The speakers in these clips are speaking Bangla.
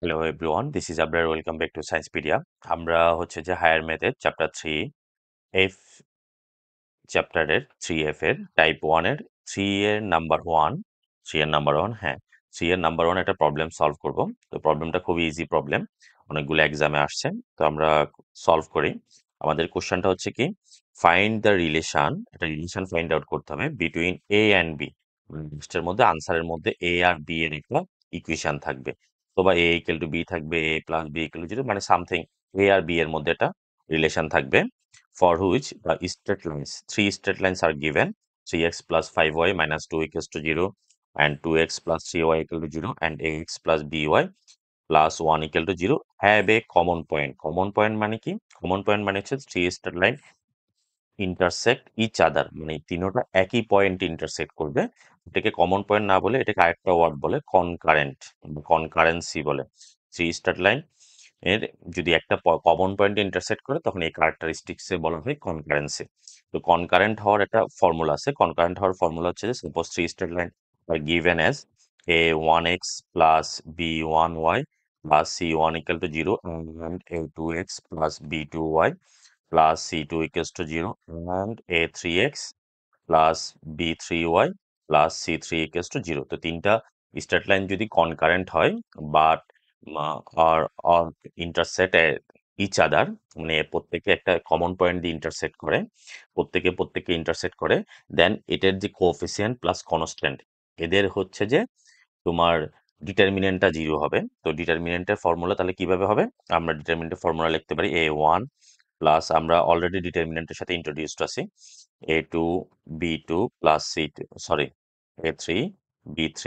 Hello everyone, this is Abrar. Welcome back to Sciencepedia. আমরা হচ্ছে যে হায়ার ম্যাথের চ্যাপ্টার 3 এফ চ্যাপ্টারের 3F এর টাইপ 1 এর 3 এর নাম্বার 1 3 এর নাম্বার 1 হ্যাঁ 3 এর নাম্বার 1 একটা প্রবলেম সলভ করব। তো প্রবলেমটা খুবই ইজি প্রবলেম, অনেকগুলো এক্সামে আসছে। তো আমরা সলভ করি। আমাদের কোশ্চেনটা হচ্ছে কি, ফাইন্ড দ্য রিলেশন, একটা রিলেশন ফাইন্ড আউট করতে হবে বিটুইন এ অ্যান্ড বি। লিস্টের মধ্যে আনসারের মধ্যে এ আর বি এর একটা ইকুয়েশন থাকবে। তো বা এ ইকুয়াল টু বি থাকবে, A plus B equal to zero, মানে সামথিং এ আর বি এর মধ্যে একটা রিলেশন থাকবে। For which the straight lines, three straight lines are given: 3x plus 5y minus 2 equals to 0, and 2x plus 3y equal to 0, and ax plus by plus 1 equal to 0 have a common point. Common point মানে কি? Common point মানে হচ্ছে three straight line intersect each other, মানে তিনোটা একই পয়েন্ট ইন্টারসেক্ট করবে। এটাকে কমন পয়েন্ট না বলে এটাকে আরেকটা ওয়ার্ড বলে কনকারেন্ট, কনকারেন্সি বলে। থ্রি স্ট্রেট লাইন এর যদি একটা কমন পয়েন্ট ইন্টারসেক্ট করে তখন এই ক্যারেক্টারিস্টিক্সে বলা হয় কনকারেন্সি। তো কনকারেন্ট হওয়ার একটা ফর্মুলা আছে। কনকারেন্ট হওয়ার ফর্মুলা হচ্ছে যে, suppose three straight line are given as a 1x plus b 1y plus c 1 equal to 0 and a 2x প্লাস বি 2y plus c2 equals to 0 and a3x plus b3y plus c3 equals to 0। তো তিনটা স্ট্রেট লাইন যদি কনকারেন্ট হয় but are are intersect each other, মানে প্রত্যেকে একটা কমন পয়েন্ট দিয়ে ইন্টারসেক্ট করে, প্রত্যেকে ইন্টারসেক্ট করে, দেন এটার যে কোএফিসিয়েন্ট প্লাস কনস্ট্যান্ট এদের হচ্ছে যে তোমার ডিটারমিনেন্টটা 0 হবে। তো ডিটারমিনেন্টের ফর্মুলা তাহলে কিভাবে হবে? আমরা ডিটারমিনেন্টের ফর্মুলা লিখতে পারি a1 প্লাস, আমরা অলরেডি ডিটারমিনেন্টের সাথে ইন্ট্রোডিউসড আছি, a2 b2 plus c2, sorry a3 b3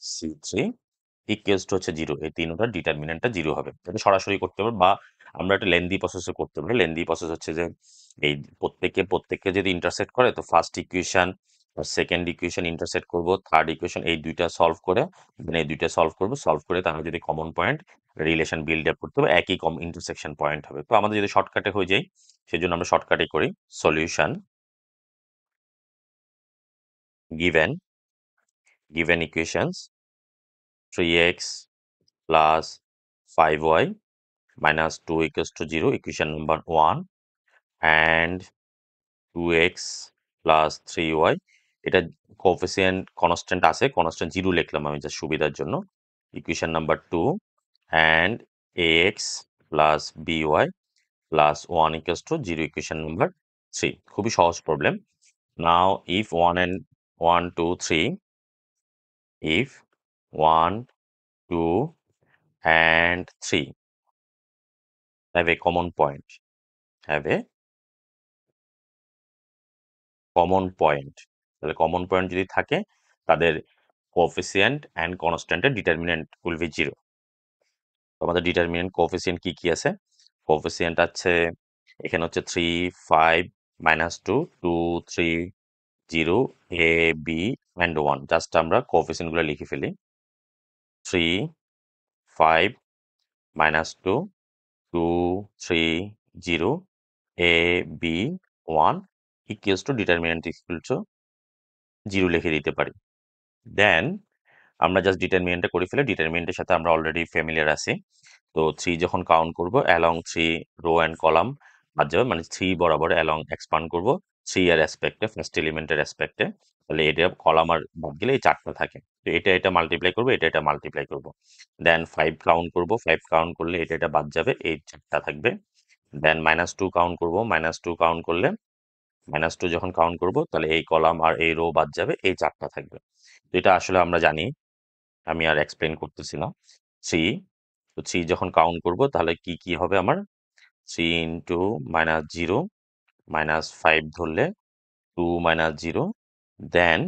c3 equals to হচ্ছে 0। এই তিনটার ডিটারমিনেন্টটা 0 হবে। এটা সরাসরি করতে পারবো বা আমরা একটা লেন্দি প্রসেসে করতে পারি। লেন্দি প্রসেস হচ্ছে যে এই প্রত্যেককে যদি ইন্টারসেক্ট করে তো first equation second equation intersect করব, থার্ড ইকুয়েশন, এই দুইটা সলভ করে, মানে এই দুইটা সলভ করব, সলভ করে তাহলে যদি common point relation build up করতে হবে, একই কম ইন্টারসেকশন পয়েন্ট হবে। তো আমাদের যদি শর্টকাটে হয়ে যায় সেজন্য আমরা শর্টকাটে করি। Solution given given equations 3x plus 5y minus 2 equals to 0, equation number 1, and 2x plus 3y, এটা কোএফিসিয়েন্ট কনস্ট্যান্ট আছে, কনস্ট্যান্ট 0 লিখলাম আমি জাস্ট সুবিধার জন্য, equation number 2, and ax plus by plus 1 equals to 0, equation number 3। খুবই সহজ problem. Now if 1 and 1 2 3, if 1 2 and 3 have a common point, have a common point, তাহলে কমন পয়েন্ট যদি থাকে তাদের কোএফিসিয়েন্ট এন্ড কনস্ট্যান্টের ডিটারমিনেন্ট উইল বি 0। তো আমাদের ডিটারমিনেন্ট কোএফিসিয়েন্ট কি কি আছে? কোএফিসিয়েন্ট আছে এখানে হচ্ছে 3 5 -2 2 3 0 a b and 1। জাস্ট আমরা কোএফিসিয়েন্ট গুলো লিখে ফেলি। 3 5 -2 2 3 0 a b 1 equals to determinant equal to 0 লিখে দিতে পারি। দেন আমরা জাস্ট ডিটারমিনেন্টটা করে ফেলে, ডিটারমিনেন্টের সাথে আমরা অলরেডি ফ্যামিলিয়ার আছি। তো 3 যখন কাউন্ট করব অ্যালং 3 রো অ্যান্ড কলাম বাদ যাবে, মানে 3 বরাবর অ্যালং এক্সপান্ড করব 3 এর অ্যাসপেক্টে, ফার্স্ট এলিমেন্টের অ্যাসপেক্টে, তাহলে এটা কলাম আর বাদ গেলে এই চারটা থাকে। তো এটা মাল্টিপ্লাই করব, এটা মাল্টিপ্লাই করব। দেন 5 কাউন্ট করব, 5 কাউন্ট করলে এটা বাদ যাবে, এই চারটা থাকবে। দেন -2 কাউন্ট করব, -2 কাউন্ট করলে -2 যখন কাউন্ট করব তাহলে এই কলাম আর এই রো বাদ যাবে, এই চারটা থাকবে। তো এটা আসলে আমরা জানি, আমি আর এক্সপ্লেন করতেছি না। 3, তো 3 যখন কাউন্ট করব তাহলে কি কি হবে আমার? 3 ইন্টু -0 -5 ধরলে 2 -0, দেন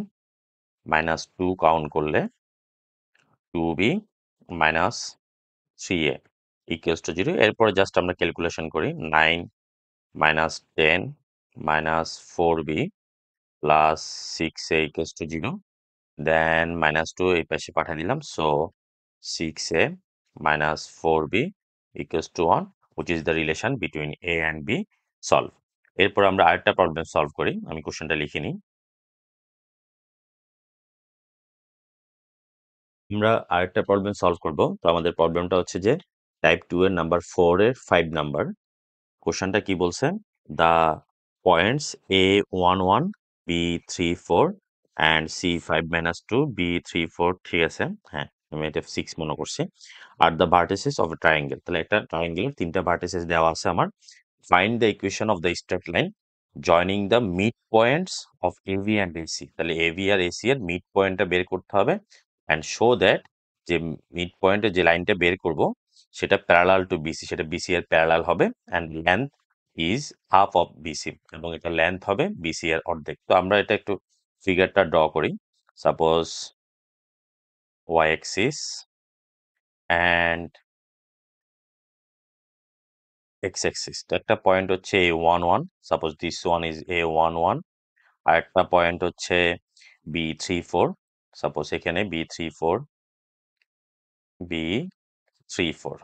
-2 কাউন্ট করলে 2b -3a ইকুয়ালস টু 0। এরপরে জাস্ট আমরা ক্যালকুলেশন করি, 9 -10 -4b plus 6a equals to 0, দেন -2 এই পাশে পাঠিয়ে দিলাম। So 6a -4b equals to 1, which is the relation between a and b, solve। এরপর আমরা আরেকটা প্রবলেম সলভ করি, আমি কোশ্চেনটা লিখে নিই। আমরা আরেকটা প্রবলেম সলভ করব। তো আমাদের প্রবলেমটা হচ্ছে যে টাইপ 2 এর নাম্বার 4 এর 5 নাম্বার। কোশ্চেনটা কি বলছে? The points A11, B34 and C5-2, B34 ঠিক আছে। হ্যাঁ, আমি এটা 6 মনে করছি। আর the vertices of a triangle. তাহলে একটা ট্রায়াঙ্গেলের 3টা ভার্টিসেস দেওয়া আছে আমার। Find the equation of the straight line joining the mid points of AB and AC. তাহলে এবি আর এসি এর মিড পয়েন্টটা বের করতে হবে অ্যান্ড শো দ্যাট যে মিড পয়েন্টে যে লাইনটা বের করব সেটা প্যারালাল টু বিসি, সেটা বিসি এর প্যারালাল হবে and length is half of BC, এবং এটা লেন্থ হবে বিসি এর অর্ধেক। তো আমরা এটা একটু ফিগারটা ড্র করি। Suppose Y axis and X axis. তো একটা পয়েন্ট হচ্ছে A11, suppose this one is A11, আর একটা পয়েন্ট হচ্ছে B34, সাপোজ এখানে B34, B34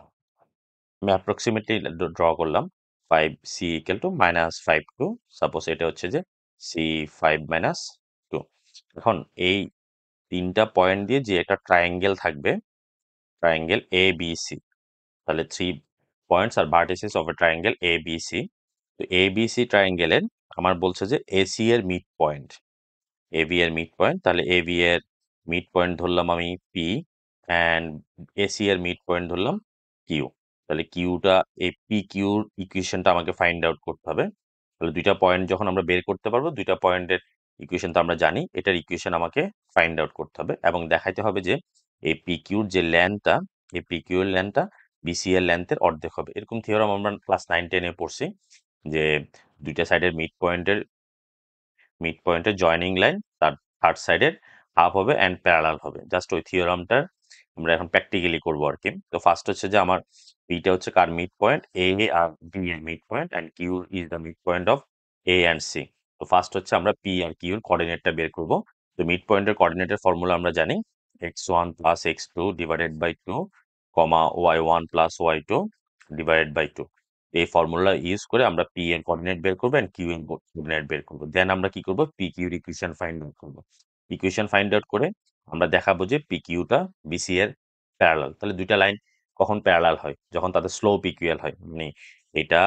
আমি অ্যাপ্রক্সিমেটলি ড্র করলাম। 5C ইকুয়াল টু -5 2, সাপোজ এটা হচ্ছে যে C5-2। এখন এই 3টা পয়েন্ট দিয়ে যে একটা ট্রায়াঙ্গেল থাকবে, ট্রায়াঙ্গেল ABC, তাহলে 3 পয়েন্টস আর vertices of a triangle ABC। তো ABC ট্রায়াঙ্গেলের আমার বলছে যে AC এর মিড পয়েন্ট, এবি এর মিড পয়েন্ট, তাহলে এবি এর মিড পয়েন্ট ধরলাম আমি পি অ্যান্ড এসি এর মিড পয়েন্ট ধরলাম কিউ। তাহলে কিউটা এই পি কিউর ইকুয়েশনটা আমাকে ফাইন্ড আউট করতে হবে। তাহলে দুইটা পয়েন্ট যখন আমরা বের করতে পারবো, দুইটা পয়েন্টের ইকুয়েশন তো আমরা জানি, এটার ইকুয়েশন আমাকে ফাইন্ড আউট করতে হবে এবং দেখাইতে হবে যে এই পি কিউর যে লেন্থটা, এই পি কিউর লেন্থটা বিসি এর লেন্থের অর্ধেক হবে। এরকম থিওরাম আমরা ক্লাস 9-10-এ পড়ছি যে দুইটা সাইডের মিড পয়েন্টের জয়নিং লাইন তার থার্ড সাইডের হাফ হবে অ্যান্ড প্যারালাল হবে। জাস্ট ওই থিওরামটা আমরা এখন প্র্যাকটিক্যালি করবো আর কি। তো ফার্স্ট হচ্ছে যে আমার পিটা হচ্ছে কার মিড পয়েন্ট, এ আর বি এর mid point and Q is the mid point of A and C. তো ফার্স্ট হচ্ছে আমরা পি আর কিউর কোঅর্ডিনেটটা বের করব। তো মিড পয়েন্টের কোঅর্ডিনেটের ফর্মুলা আমরা জানি x1 plus x2 divided by 2 comma y1 plus y2 divided by 2। এই ফর্মুলা ইউজ করে আমরা পি এর কোঅর্ডিনেট বের করবো এন্ড কিউ এর কোঅর্ডিনেট বের করবো। দেন আমরা কি করব, পি কিউর ইকুয়েশন ফাইন্ড আউট করবো। ইকুয়েশন ফাইন্ড আউট করে আমরা দেখাবো যে পি কিউটা বিসি এর প্যারালাল। তাহলে দুইটা লাইন কখন প্যারালাল হয়? যখন তাদের স্লোপ ইকুয়াল হয়, মানে এটা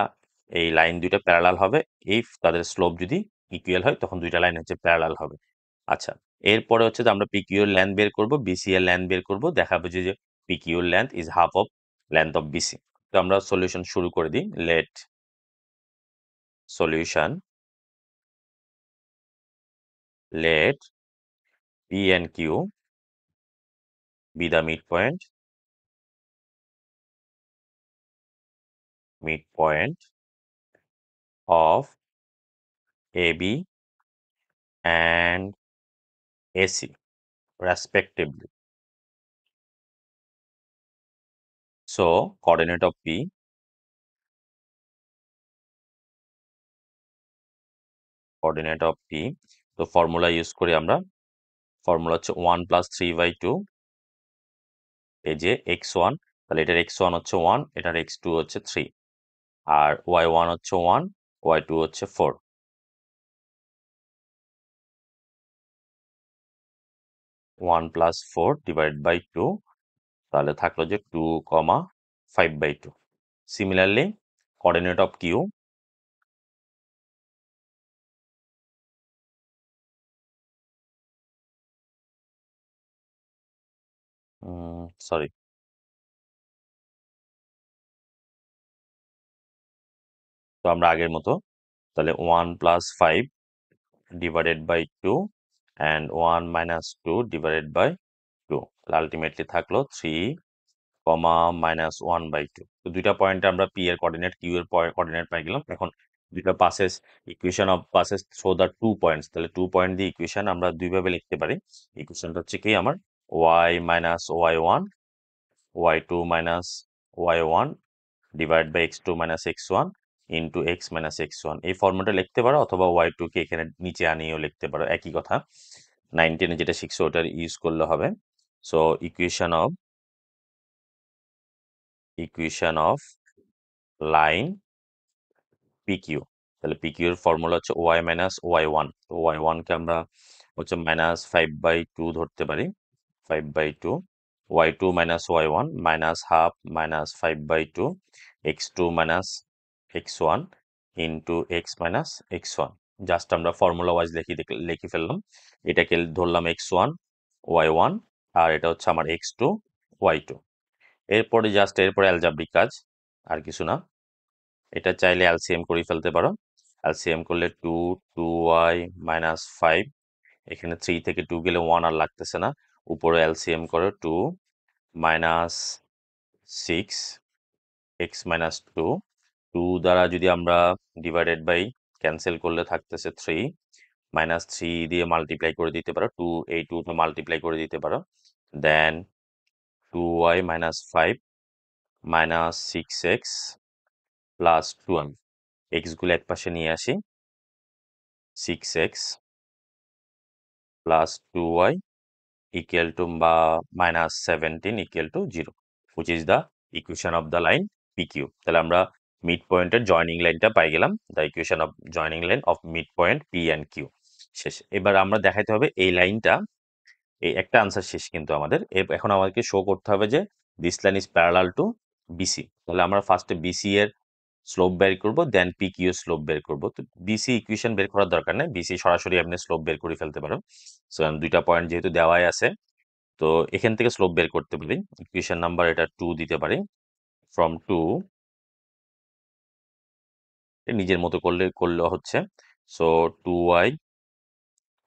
এই লাইন দুইটা প্যারালাল হবে ইফ তাদের স্লোপ যদি ইকুয়াল হয়, তখন দুইটা লাইন হচ্ছে প্যারালাল হবে। আচ্ছা, এরপরে হচ্ছে যে আমরা পি কিউ এর লেন্থ বের করব, বিসি এর লেন্থ বের করব, দেখাবো যে পি কিউ এর length is half of length of BC. তো আমরা সলিউশন শুরু করে দিই। Let solution, let P and Q be the midpoint of AB and AC respectively. So coordinate of P, coordinate of P, তো ফর্মুলা ইউজ করি আমরা। ফর্মুলা হচ্ছে 1 প্লাস 3/2, এই যে x1, তাহলে এটার x1 হচ্ছে 1, এটার x2 হচ্ছে 3, আর y1 হচ্ছে 1, y2 হচ্ছে 4। 1 প্লাস 4 ডিভাইড বাই 2, তাহলে থাকলো যে 2, 5/2। Similarly coordinate of Q, sorry, তো আমরা আগের মতো তাহলে 1 plus 5 divided by 2 and 1 minus 2 divided by 2, তাহলে আলটিমেটলি থাকলো 3, -1/2। তো দুইটা পয়েন্টে আমরা পি এর কোঅর্ডিনেট, কিউ এর কোঅর্ডিনেট পাই গেলাম। এখন দুইটা passes, equation of passes through the 2 points, তাহলে 2 পয়েন্ট দিয়ে ইকুয়েশন আমরা দুইভাবে লিখতে পারি। ইকুয়েশনটা হচ্ছে কি আমার y minus y1, y2 minus y1 divide by x2 minus x1 into x minus x1। এই ফর্মুলাটা লিখতে পারো, অথবা y2 কে এখানে নিচে আনিয়েও লিখতে পারো, একই কথা। 9-10 যেটা শিখছো ওটার ইউজ করলে হবে। So equation of line PQ, তাহলে পিকিউ এর ফর্মুলা হচ্ছে y মাইনাস y1। তো y1 কে আমরা হচ্ছে -5/2 ধরতে পারি, 5/2 y2 minus y1 minus half minus 5/2 x2 minus x1 into x minus x1। Just আমরা ফর্মুলা ওয়াইজ লিখে ফেললাম। এটাকে ধরলাম x1 y1 আর এটা হচ্ছে আমার x2 y2। এরপরে অ্যালজাব্রিক কাজ, আর কিছু না। এটা চাইলে এলসিএম করে ফেলতে পারো। এলসিএম করলে 2y minus 5, এখানে 3 থেকে 2 গেলে 1 আর লাগতেছে না। উপরে এলসিএম করো 2 minus 6 x minus 2। 2 দ্বারা যদি আমরা ডিভাইডেড বাই ক্যান্সেল করলে থাকতেছে 3 minus 3 দিয়ে মাল্টিপ্লাই করে দিতে পারো, 2 এই 2 টা মাল্টিপ্লাই করে দিতে পারো। দেন 2y minus 5 minus 6x plus 12। x গুলো এক পাশে নিয়ে আসি, 6x plus 2y equal to বা minus 17 equal to 0, which is the equation of the line PQ। তাহলে আমরা মিড পয়েন্টের জয়নিং লাইনটা পাই গেলাম, the equation of joining line of mid point P and Q। শেষ। এবার আমরা দেখাতে হবে এই লাইনটা, এই একটা আনসার শেষ কিন্তু আমাদের। এখন আমাদেরকে শো করতে হবে যে this line is parallel two BC। তাহলে আমরা ফার্স্টে BC এর স্লোপ বের করব, দেন PQ এর স্লোপ বের করব। তো BC ইকুয়েশন বের করার দরকার নেই, BC সরাসরি আপনি স্লোপ বের করে ফেলতে পারো। সো দুইটা পয়েন্ট যেহেতু দেওয়াই আছে, তো এখান থেকে স্লোপ বের করতে পারি। ইকুয়েশন নাম্বার এটা 2 দিতে পারি। ফ্রম 2 নিজের মতো করলে হচ্ছে। সো 2y,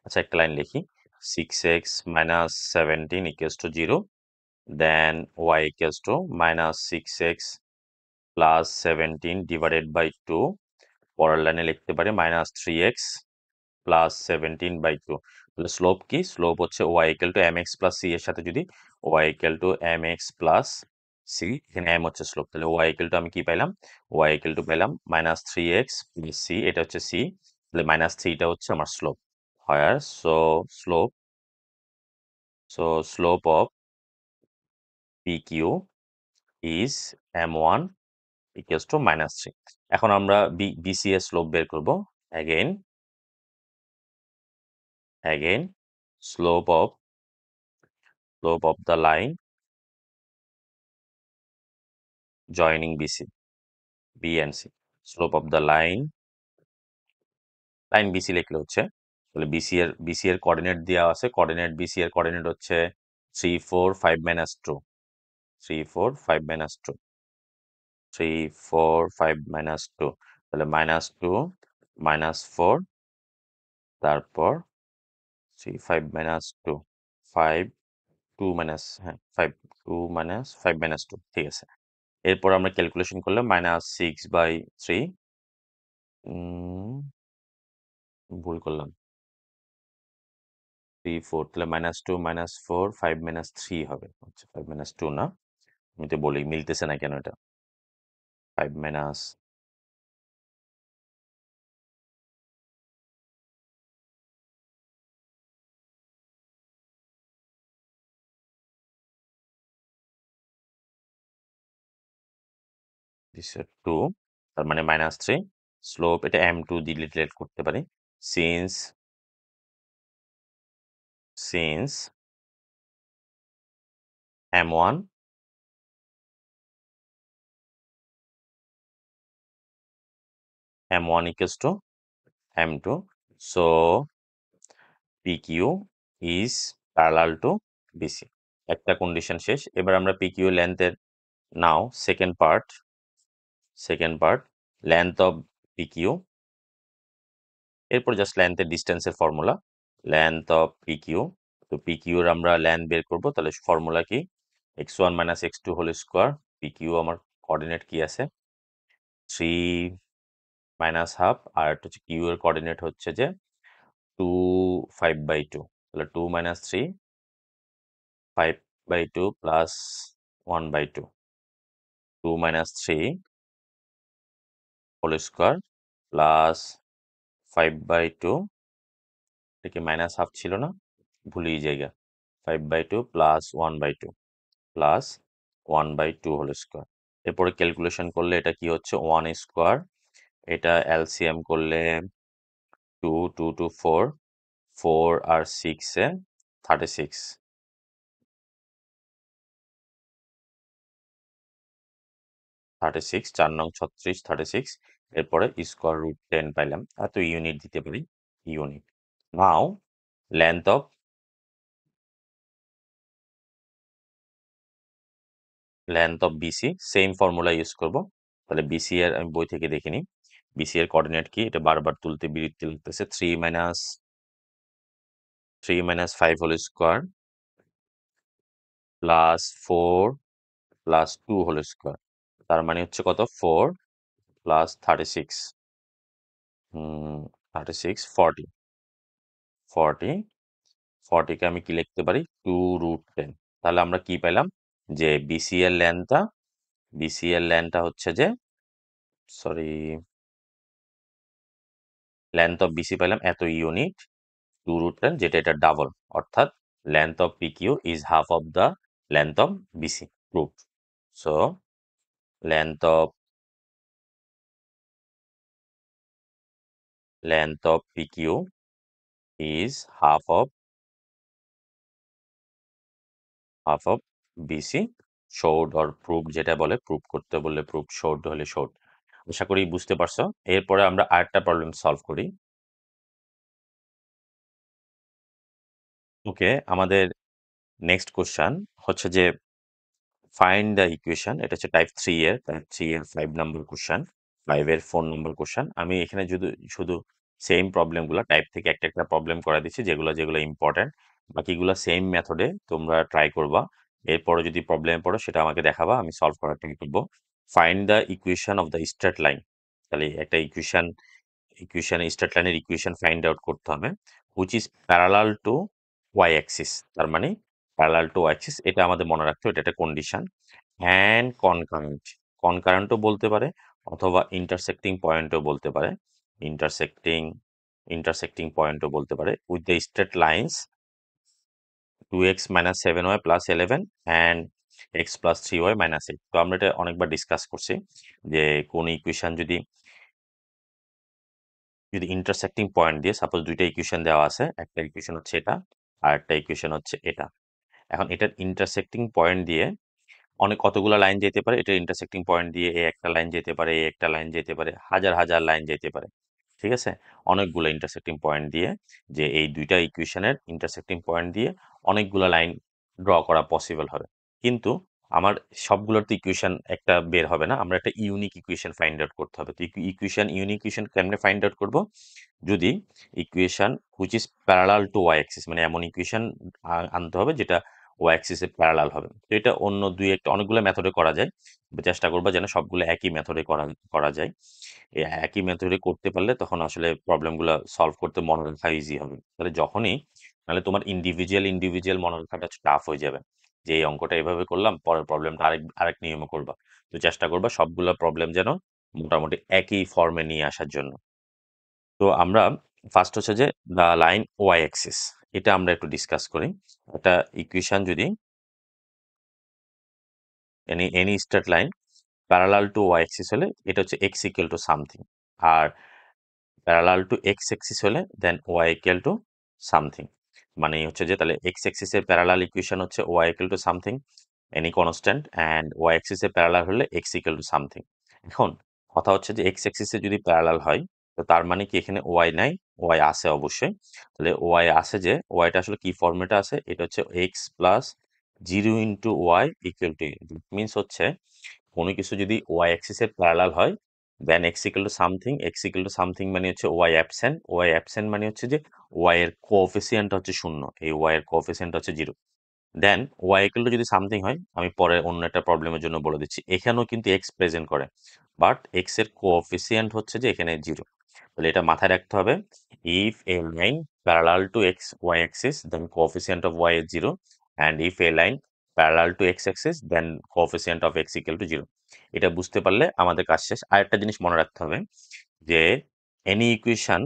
আচ্ছা একটা লাইন লিখি, 6x minus 17 equals to 0, then y equals to minus 6x plus 17 divided by 2। পরের লাইনে লিখতে পারি minus 3x প্লাস 17/2। তাহলে স্লোপ কি? স্লোপ হচ্ছে y equal to mx plus c এর সাথে যদি y equal to mx plus c, এখানে m হচ্ছে স্লোপ, তাহলে y ইকুয়াল টু আমি কি পাইলাম? y ইকুয়াল টু পেলাম মাইনাস 3x প্লাস c, এটা হচ্ছে c, তাহলে মাইনাস 3টা হচ্ছে আমার স্লোপ। হয় slope slope of PQ is m1 equals to minus 3। এখন আমরা BC এর স্লোপ বের করব। again slope of the line joining B and C, slope of the line BC লিখলে হচ্ছে, তাহলে BC এর কোঅর্ডিনেট দেওয়া আছে, BC এর কোঅর্ডিনেট হচ্ছে 3 4 5 minus 2, 3 4 5 minus 2, 3 4 5 minus 2, তাহলে minus 2 minus 4, তারপর 3 5 minus 2 5 2 minus, হ্যাঁ 5 2 minus 5 minus 2, ঠিক আছে। এরপর আমরা ক্যালকুলেশন করলে -6/3, ভুল করলাম, 3 4, তাহলে -2 -4 5 -3 হবে। আচ্ছা 5 -2 না, আমি তো বলি মিলতেছে না কেন এটা। 5 minus this is 2, তার মানে -3। স্লোপ এটা m2 দিয়ে ডিলিট করতে পারি। Since m1 equals to m2, so PQ is parallel to BC। একটা কন্ডিশন শেষ। এবার আমরা PQ লেন্থের now second part length of PQ, এরপর জাস্ট লেন্থের ডিস্টেন্সের ফর্মুলা, লেন্থ অফ PQ। তো PQ এর আমরা লেন্থ বের করব, তাহলে ফর্মুলা কি? x1 minus x2 whole square. PQ আমার কোঅর্ডিনেট কি আছে? 3 minus হাফ, আর একটা হচ্ছে Q এর কোঅর্ডিনেট হচ্ছে যে 2 5/2, তাহলে 2 minus 3 5/2 plus 1/2, 2 minus 3 whole square plus 5/2, এটা কি মাইনাস হাফ ছিল না? ভুলেই জায়গা, 5/2 প্লাস 1/2 প্লাস 1/2 হোল স্কোয়ার। এরপরে ক্যালকুলেশন করলে এটা কি হচ্ছে? 1 স্কোয়ার, এটা এলসিএম করলে 2 2 2 4, 4 আর 6 এ 36, 36, 4 নং 36, 36, এরপরে স্কোয়ার রুট 10 পাইলাম। এত ইউনিট দিতে পারি, unit. Now length of BC, same formula use করব। তাহলে বিসি এর আমি বই থেকে দেখে নিই। বিসি এর কোঅর্ডিনেট কি, এটা বারবার তুলতে বিরক্তি লাগতেছে। 3 minus 5 whole square plus 4 plus 2 whole square, তার মানে হচ্ছে কত, 4 প্লাস 36, 36, 40, 40কে আমি কি লিখতে পারি, 2√10। তাহলে আমরা কি পেলাম, যে বিসি এর লেন্থটা হচ্ছে যে, সরি, লেন্থ অফ বিসি পেলাম এত ইউনিট, 2√10, যেটা এটা ডাবল, অর্থাৎ length of PQ is half of the length of BC, proof. So length of PQ is half of BC, showed or proved, যেটা বলে প্রুভ করতে বললে প্রুভ, শোড হলে শোড। আশা করি বুঝতে পারছো। এরপরে আমরা আরেকটা প্রবলেম সলভ করি। ওকে, আমাদের নেক্সট কোশ্চেন হচ্ছে যে ফাইন্ড দ্য ইকুয়েশন। এটা হচ্ছে টাইপ 3 এর, 5 নম্বর কোশ্চেন, 5 এর 4 নম্বর কোশ্চেন। আমি এখানে যদি শুধু সেম প্রবলেমগুলো টাইপ থেকে একটা একটা প্রবলেম করে দিচ্ছি, যেগুলো যেগুলো ইম্পর্টেন্ট। বাকিগুলো সেম মেথডে তোমরা ট্রাই করবা। এরপরে যদি প্রবলেম পড়ো সেটা আমাকে দেখাবা, আমি সলভ করার ট্রাই করবো। Find the equation of the straight line. তাহলে একটা স্ট্রেট লাইনের ইকুয়েশন ফাইন্ড আউট করতে হবে, which is parallel to Y axis. তার মানে প্যারালাল টু ওয়াই অ্যাক্সিস, এটা আমাদের মনে রাখতে হবে, এটা একটা কন্ডিশন। অ্যান্ড কনকারেন্টও বলতে পারে, অথবা ইন্টারসেক্টিং পয়েন্টও বলতে পারে, ইন্টারসেক্টিং পয়েন্টও বলতে পারে, with the straight lines 2x minus 7y plus 11 and x plus 3y minus 8। তো আমরা এটা অনেকবার ডিসকাস করছি, যে কোন ইকুয়েশন যদি ইন্টারসেক্টিং পয়েন্ট দিয়ে, সাপোজ দুইটা ইকুয়েশন দেওয়া আছে, একটা ইকুয়েশন হচ্ছে এটা আর একটা ইকুয়েশন হচ্ছে এটা। এখন এটার ইন্টারসেক্টিং পয়েন্ট দিয়ে কতগুলো লাইন যেতে পারে, এটা ইন্টারসেক্টিং পয়েন্ট দিয়ে এ একটা লাইন যেতে পারে, এ একটা লাইন যেতে পারে, হাজার হাজার লাইন যেতে পারে। ঠিক আছে, অনেকগুলো ইন্টারসেক্টিং পয়েন্ট দিয়ে, যে এই দুইটা ইকুয়েশনের ইন্টারসেক্টিং পয়েন্ট দিয়ে অনেকগুলো লাইন ড্র করা পসিবল হবে। কিন্তু আমার সবগুলোর তো ইকুয়েশন একটা বের হবে না, আমরা একটা ইউনিক ইকুয়েশন ফাইন্ড আউট করতে হবে। তো ইউনিক ইকুয়েশন কেমনে ফাইন্ড আউট করবো, যদি equation which is parallel to Y axis, মানে এমন ইকুয়েশন আনতে হবে যেটা ওয়াই অ্যাক্সিসে প্যারালাল হবে। তো এটা অন্য অনেকগুলো মেথডে করা যায়, চেষ্টা করবো যেন সবগুলো একই মেথডে করা করা যায়। একই মেথডে করতে পারলে তখন আসলে প্রবলেমগুলো সলভ করতে মনে রাখা ইজি হবে। তাহলে নাহলে তোমার ইন্ডিভিজুয়াল মনে রাখাটা টাফ হয়ে যাবে, যে এই অঙ্কটা এভাবে করলাম, পরের প্রবলেমটা আরেক নিয়মে করবা। তো চেষ্টা করবা সবগুলো প্রবলেম যেন মোটামুটি একই ফর্মে নিয়ে আসার জন্য। তো আমরা ফার্স্ট হচ্ছে যে দ্য লাইন ওয়াই অ্যাক্সিস, এটা আমরা একটু ডিসকাস করি। একটা ইকুয়েশন যদি any straight line parallel to Y axis হলে, এটা হচ্ছে এক্স ইকুয়াল টু সামথিং, আর প্যারালাল টু এক্স অ্যাক্সিস হলে then Y equal to something. মানে হচ্ছে যে তাহলে এক্স অ্যাক্সিসের প্যারালাল ইকুয়েশন হচ্ছে Y equal to something, any constant, and Y অ্যাক্সিসের প্যারালাল হলে এক্স ইকুয়াল টু সামথিং। এখন কথা হচ্ছে যে এক্স অ্যাক্সিসে যদি প্যারালাল হয়, তো তার মানে কি এখানে ওয়াই নাই, ওয়াই আছে অবশ্যই। তাহলে ওয়াই আছে, যে ওয়াইটা আসলে কি ফর্মেটে আছে, এটা হচ্ছে x plus 0 × y equal to, means হচ্ছে কোনো কিছু যদি ওয়াই অ্যাক্সিসের প্যারালাল হয়, দেন এক্স ইকুয়াল টু সামথিং মানে হচ্ছে ওয়াই অ্যাবসেন্ট মানে হচ্ছে যে ওয়াই এর কোএফিসিয়েন্ট হচ্ছে 0, এই ওয়াই এর কোএফিসিয়েন্ট হচ্ছে 0। দেন ওয়াই ইকুয়াল টু যদি সামথিং হয়, আমি পরে অন্য একটা প্রবলেমের জন্য বলে দিচ্ছি, এখানেও কিন্তু এক্স প্রেজেন্ট করে, বাট এক্স এর কোএফিসিয়েন্ট হচ্ছে যে এখানে 0। তাহলে এটা মাথায় রাখতে হবে, if a line parallel to X Y axis then coefficient of Y is 0, and if a line parallel to X axis then coefficient of X equal to 0। এটা বুঝতে পারলে আমাদের কাজ শেষ। আরেকটা জিনিস মনে রাখতে হবে, যে এনি ইকুয়েশন,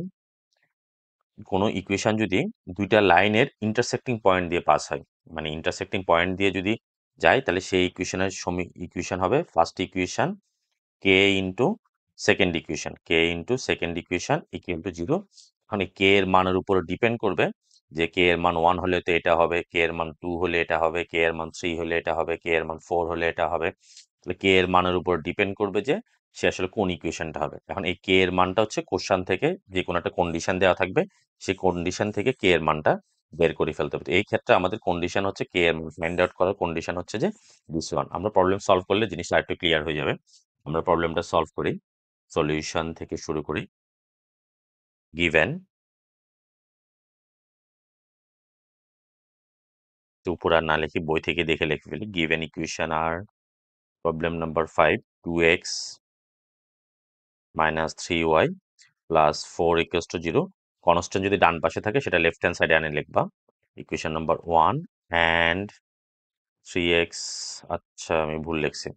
কোনো ইকুয়েশন যদি দুইটা লাইনের ইন্টারসেক্টিং পয়েন্ট দিয়ে পাস হয়, মানে ইন্টারসেক্টিং পয়েন্ট দিয়ে যদি যায়, তাহলে সেই ইকুয়েশন হবে first equation K into second equation equal to 0। মানে কে এর মানের উপর ডিপেন্ড করবে যে কে এর মান 1 হলে তো এটা হবে, কে এর মান 2 হলে এটা হবে, কে এর মান 3 হলে এটা হবে, কে এর মান 4 হলে এটা হবে। তাহলে কে এর মানের উপর ডিপেন্ড করবে যে সে আসলে কোন ইকুয়েশনটা হবে। এখন এই কে এর মানটা হচ্ছে কোশ্চান থেকে যে কোনো একটা কন্ডিশন দেওয়া থাকবে, সেই কন্ডিশন থেকে কে এর মানটা বের করে ফেলতে হবে। তো এই ক্ষেত্রে আমাদের কন্ডিশন হচ্ছে কে এর মান ফাইন্ড আউট করার কন্ডিশন হচ্ছে যে দিস ওয়ান। আমরা প্রবলেম সলভ করলে জিনিসটা আরেকটু ক্লিয়ার হয়ে যাবে। আমরা প্রবলেমটা সলভ করি, সলিউশন থেকে শুরু করি। গিভেন, তো উপর আর না লিখি, বই থেকে দেখে লিখে ফেলি। গিভেন ইকুয়েশন আর problem number 5, 2x minus 3y plus 4 equals to 0। Constant যদি ডান পাশে থাকে সেটা লেফট হ্যান্ড সাইডে আনে লিখবা। ইকুয়েশন নাম্বার 1 and 3x, আচ্ছা আমি ভুল লিখছি,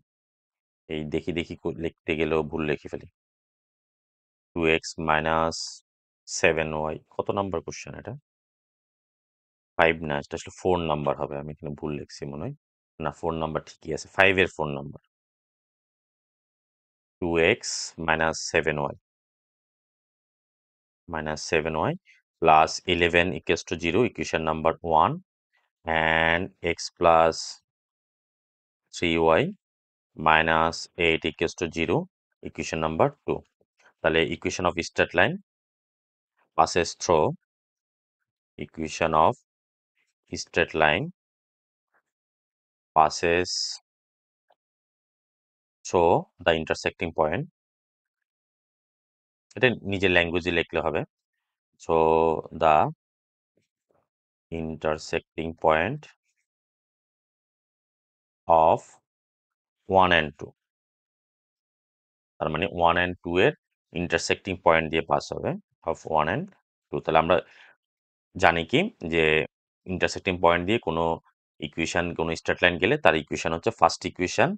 এই দেখি দেখি লিখতে গেলেও ভুল লিখে ফেলি। 2x minus 7y, কত নাম্বার কোশ্চেন এটা? 5 না, এটা আসলে 4 নাম্বার হবে, আমি এখানে ভুল লিখছি মনে হয়। না, 4 নাম্বার ঠিকই আছে, 5 এর 4 number. 2x minus 7y plus 11 equals to 0, equation number 1, and x plus 3y minus 8 equals to 0, equation number 2। তাহলে equation of straight line passes through, equation of straight line passes through the intersecting point, এটা নিজের ল্যাঙ্গুয়েজে লিখলে হবে। So the intersecting point of 1 and 2, তার মানে 1 and 2 এর ইন্টারসেক্টিং পয়েন্ট দিয়ে পাস হবে, অফ 1 and 2। তাহলে আমরা জানি কি যে ইন্টারসেক্টিং পয়েন্ট দিয়ে কোনো ইকুয়েশন, কোনো স্ট্রেট লাইন গেলে তার ইকুয়েশন হচ্ছে first equation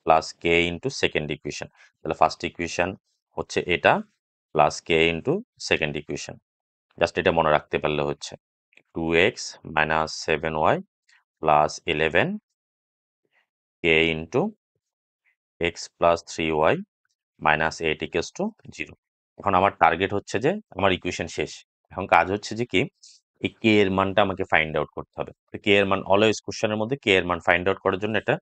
plus K into second equation. তাহলে ফার্স্ট ইকুয়েশন হচ্ছে এটা plus K into second equation. Just এটা মনে রাখতে পারলে হচ্ছে 2x minus 7y plus 11 k into x plus 3y minus 8 equals to 0। এখন আমার টার্গেট হচ্ছে যে আমার ইকুয়েশন শেষ। এখন কাজ হচ্ছে যে কি, এই কে এর মানটা আমাকে ফাইন্ড আউট করতে হবে। কে এর মান অলওয়েজ কোশ্চেনের মধ্যে কে এর মান ফাইন্ড আউট করার জন্য একটা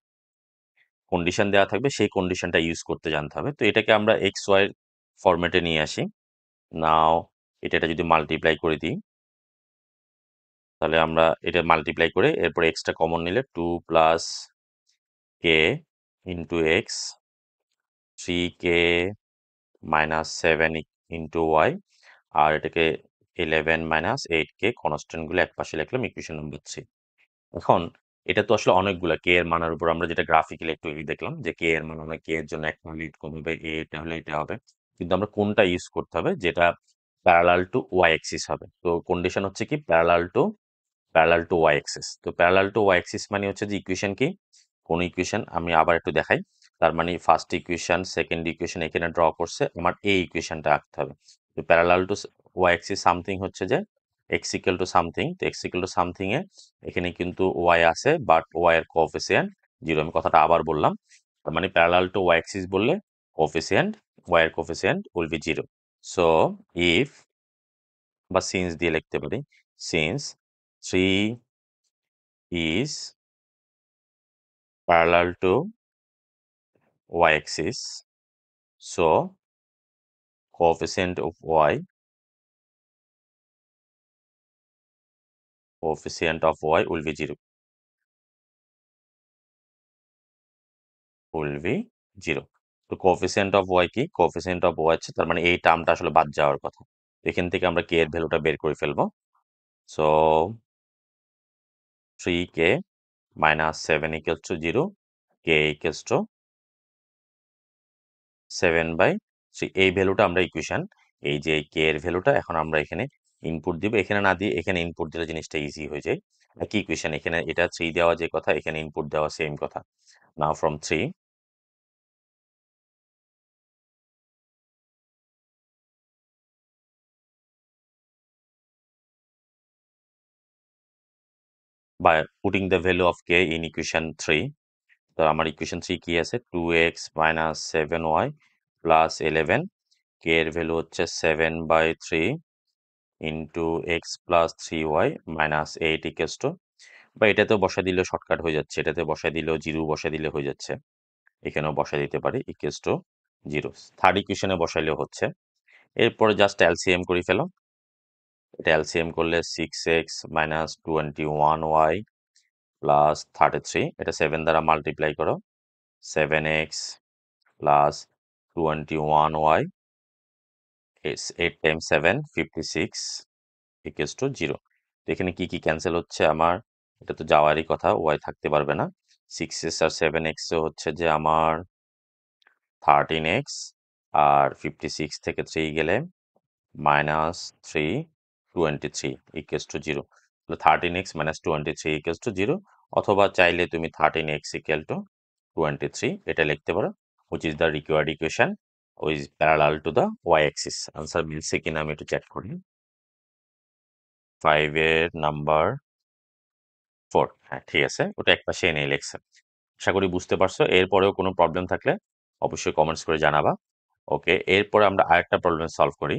কন্ডিশন দেওয়া থাকবে, সেই কন্ডিশনটা ইউজ করতে জানতে হবে। তো এটাকে আমরা এক্স ওয়াই ফরম্যাটে নিয়ে আসি। নাও এটা যদি মাল্টিপ্লাই করে দিই, তাহলে আমরা এটা মাল্টিপ্লাই করে এরপর এক্সটা কমন নিলে 2 plus K into X, 3k minus 7 into Y, আর এটাকে 11 মাইনাস 8k কনস্ট্যান্টগুলো এক পাশে লিখলাম, ইকুয়েশন নাম্বার 3। এখন এটা তো আসলে অনেকগুলা কে এর মানের উপর আমরা যেটা গ্রাফিক্যালি একটু দেখলাম যে কে এর মান আমরা কে এর জন্য একটা হলে কম হবে, এটা হলে এটা হবে। কিন্তু আমরা কোনটা ইউজ করতে হবে যেটা প্যারালাল টু ওয়াই অ্যাক্সিস হবে। তো কন্ডিশন হচ্ছে কি প্যারালাল টু ওয়াই অ্যাক্সিস। তো প্যারালাল টু ওয়াই অ্যাক্সিস মানে হচ্ছে যে ইকুয়েশন কি, কোন ইকুয়েশন আমি আবার একটু দেখাই। তার মানে ফার্স্ট ইকুয়েশন, সেকেন্ড ইকুয়েশন এখানে ড্র করছে, আমার এই ইকুয়েশনটা আঁকতে হবে। তো parallel to Y axis something হচ্ছে যে এক্স ইকুয়াল টু সামথিং। তো এক্স ইকুয়াল টু সামথিং এ এখানে কিন্তু ওয়াই আছে, বাট ওয়াই এর কোএফিসিয়েন্ট 0। আমি কথাটা আবার বললাম, তার মানে প্যারালাল টু ওয়াই অ্যাক্সিস বললে কোএফিসিয়েন্ট, ওয়াই এর coefficient will be 0। So if, বা সিন্স দিয়ে লিখতে পারি, since 3 is parallel to y-axis, so coefficient of y will be 0, will be 0। তো কোএফিসিয়েন্ট অফ y কি, কোএফিসিয়েন্ট অফ y আছে, তার মানে এই টার্মটা আসলে বাদ যাওয়ার কথা। এখান থেকে আমরা k এর ভ্যালুটা বের করে ফেলবো। So 3k minus 7 equals to 0, k equals to 7/3। এই ভ্যালুটা আমরা ইকুয়েশন, এই যে কে এর ভ্যালুটা এখন আমরা এখানে ইনপুট দিব, এখানে না দিয়ে এখানে ইনপুট দিলে জিনিসটা ইজি হয়ে যায়। একই ইকুয়েশন, এখানে এটা 3 দেওয়া যে কথা, এখানে ইনপুট দেওয়া সেম কথা। নাও from 3 by putting the value of k in equation 3। তো আমার ইকুয়েশন 3 কি আছে, 2x minus 7y plus 11, k এর ভ্যালু হচ্ছে 7/3 into x plus 3y minus 8 equals to, বা এটাতেও বসায় দিলেও শর্টকাট হয়ে যাচ্ছে, এটাতে বসায় দিলেও 0 বসায় দিলে হয়ে যাচ্ছে, এখানেও বসায় দিতে পারি ইকুয়ালস টু 0। থার্ড ইকুয়েশনে বসাইলেও হচ্ছে। এরপরে জাস্ট এলসিএম করে ফেলো। এটা এলসিএম করলে 6x মাইনাস 21y প্লাস 33, এটা 7 দ্বারা মাল্টিপ্লাই করো, 7x plus 21y, 8 Times 7 56 equals to 0। এখানে কি কি ক্যান্সেল হচ্ছে আমার, এটা তো যাওয়ারই কথা, ওয়াই থাকতে পারবে না। 6x আর 7x হচ্ছে যে আমার 13x, আর 56 থেকে 3 গেলে minus 3 23 equals to 0। 13x minus 23 equals to 0, অথবা চাইলে তুমি 13x ইকুয়াল টু 23 এটা লিখতে পারো, which is the required equation which is parallel to the y-axis। Answer মিলছে কিনা আমি একটু চেক করি। 5 এর নাম্বার 4, হ্যাঁ ঠিক আছে, ওটা একপাশে এনে লিখছে। আশা করি বুঝতে পারছো। এরপরেও কোনো প্রবলেম থাকলে অবশ্যই কমেন্টস করে জানাবা। ওকে, এরপরে আমরা আরেকটা প্রবলেম সলভ করি।